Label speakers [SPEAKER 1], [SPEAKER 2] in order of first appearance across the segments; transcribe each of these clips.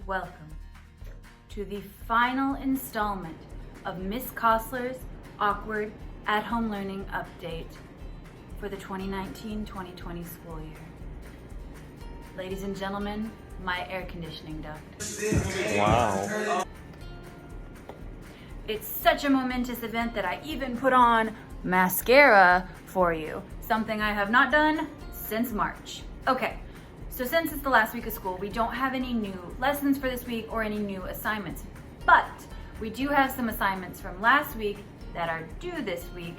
[SPEAKER 1] welcome to the final installment of Miss Cosler's awkward at-home learning update for the 2019-2020 school year. Ladies and gentlemen, my air conditioning duct.
[SPEAKER 2] Wow.
[SPEAKER 1] It's such a momentous event that I even put on mascara for you, something I have not done since March. Okay, so since it's the last week of school, we don't have any new lessons for this week or any new assignments, but we do have some assignments from last week that are due this week,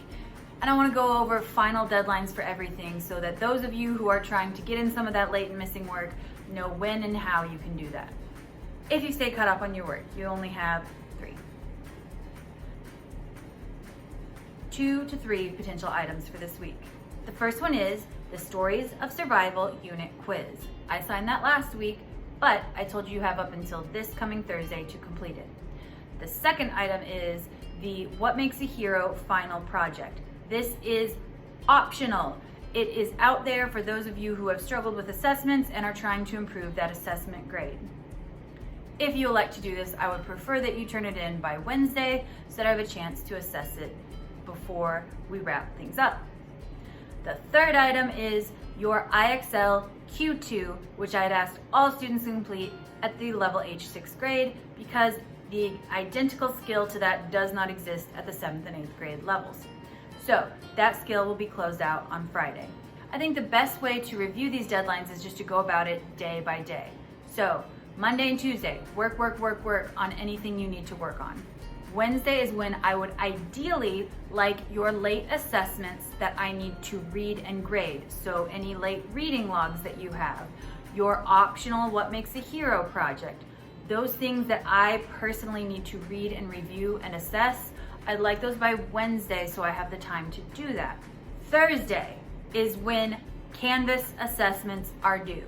[SPEAKER 1] and I want to go over final deadlines for everything so that those of you who are trying to get in some of that late and missing work know when and how you can do that. If you stay caught up on your work, you only have 2 to 3 potential items for this week. The first one is the Stories of Survival Unit Quiz. I assigned that last week, but I told you have up until this coming Thursday to complete it. The second item is the What Makes a Hero final project. This is optional. It is out there for those of you who have struggled with assessments and are trying to improve that assessment grade. If you would like to do this, I would prefer that you turn it in by Wednesday so that I have a chance to assess it before we wrap things up. The third item is your IXL Q2, which I had asked all students to complete at the level H 6th grade because the identical skill to that does not exist at the 7th and 8th grade levels. So that skill will be closed out on Friday. I think the best way to review these deadlines is just to go about it day by day. So Monday and Tuesday, work on anything you need to work on. Wednesday is when I would ideally like your late assessments that I need to read and grade. So any late reading logs that you have, your optional What Makes a Hero project, those things that I personally need to read and review and assess, I'd like those by Wednesday so I have the time to do that. Thursday is when Canvas assessments are due.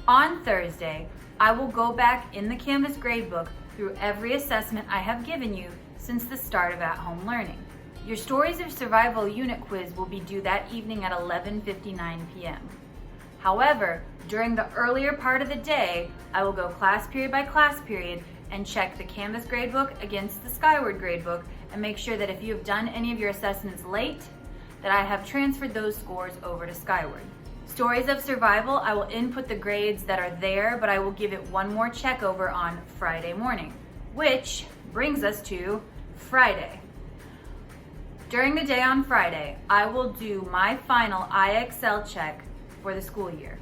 [SPEAKER 1] On Thursday, I will go back in the Canvas gradebook through every assessment I have given you since the start of at-home learning. Your Stories of Survival unit quiz will be due that evening at 11:59 p.m. However, during the earlier part of the day, I will go class period by class period and check the Canvas gradebook against the Skyward gradebook and make sure that if you have done any of your assessments late, that I have transferred those scores over to Skyward. Stories of Survival, I will input the grades that are there, but I will give it one more check over on Friday morning, which brings us to Friday. During the day on Friday, I will do my final IXL check for the school year.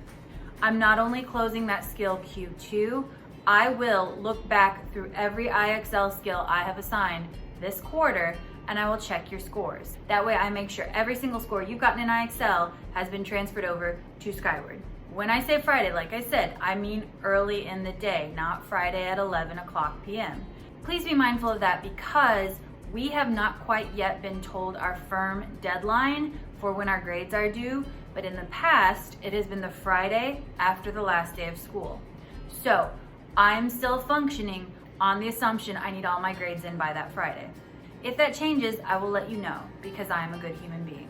[SPEAKER 1] I'm not only closing that skill Q2, I will look back through every IXL skill I have assigned this quarter and I will check your scores. That way I make sure every single score you've gotten in IXL has been transferred over to Skyward. When I say Friday, like I said, I mean early in the day, not Friday at 11 o'clock p.m. Please be mindful of that because we have not quite yet been told our firm deadline for when our grades are due, but in the past, it has been the Friday after the last day of school. So I'm still functioning on the assumption I need all my grades in by that Friday. If that changes, I will let you know because I am a good human being.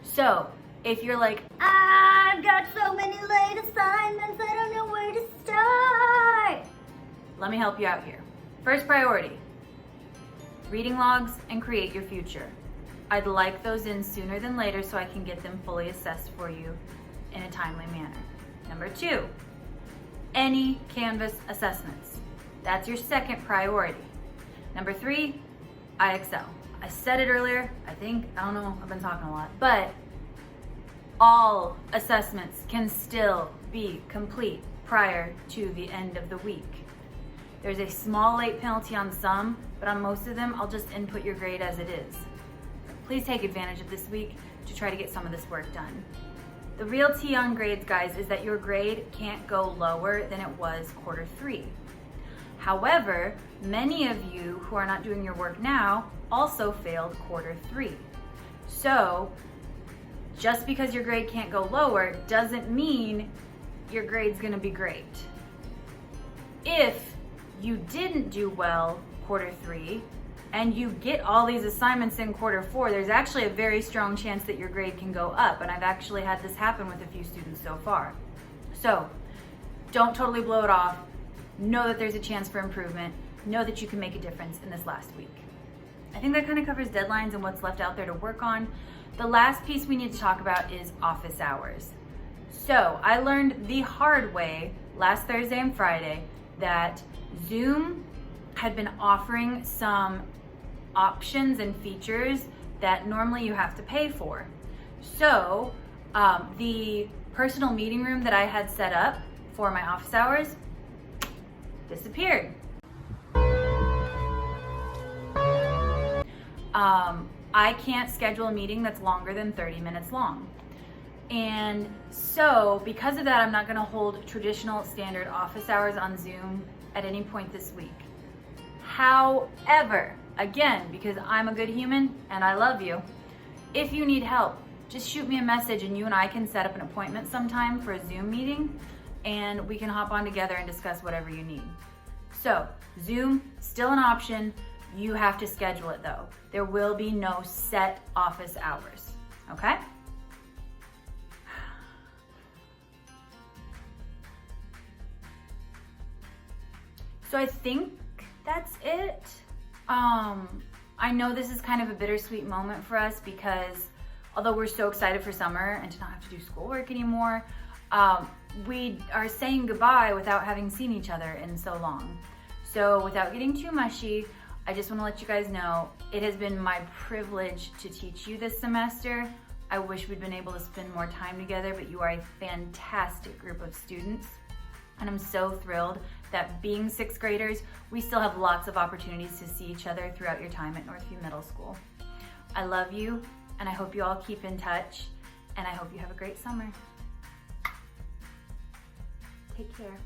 [SPEAKER 1] So if you're like, I've got so many late assignments, I don't know where to start. Let me help you out here. First priority, reading logs and create your future. I'd like those in sooner than later so I can get them fully assessed for you in a timely manner. Number 2, any Canvas assessments. That's your second priority. Number 3, IXL. I said it earlier, I don't know, I've been talking a lot, but all assessments can still be complete prior to the end of the week. There's a small late penalty on some, but on most of them, I'll just input your grade as it is. Please take advantage of this week to try to get some of this work done. The real tea on grades, guys, is that your grade can't go lower than it was quarter 3. However, many of you who are not doing your work now also failed quarter 3. So just because your grade can't go lower doesn't mean your grade's gonna be great. If you didn't do well quarter 3 and you get all these assignments in quarter 4, there's actually a very strong chance that your grade can go up. And I've actually had this happen with a few students so far. So don't totally blow it off. know that there's a chance for improvement, know that you can make a difference in this last week. I think that kind of covers deadlines and what's left out there to work on. The last piece we need to talk about is office hours. So I learned the hard way last Thursday and Friday that Zoom had been offering some options and features that normally you have to pay for. So the personal meeting room that I had set up for my office hours disappeared. I can't schedule a meeting that's longer than 30 minutes long. And so because of that, I'm not gonna hold traditional standard office hours on Zoom at any point this week. However, again, because I'm a good human and I love you, if you need help, just shoot me a message and you and I can set up an appointment sometime for a Zoom meeting and we can hop on together and discuss whatever you need. So Zoom, still an option. You have to schedule it though. There will be no set office hours, okay? So I think that's it. I know this is kind of a bittersweet moment for us because although we're so excited for summer and to not have to do schoolwork anymore, we are saying goodbye without having seen each other in so long. So without getting too mushy, I just want to let you guys know it has been my privilege to teach you this semester. I wish we'd been able to spend more time together, but you are a fantastic group of students. And I'm so thrilled that being sixth graders, we still have lots of opportunities to see each other throughout your time at Northview Middle School. I love you, and I hope you all keep in touch, and I hope you have a great summer. Take care.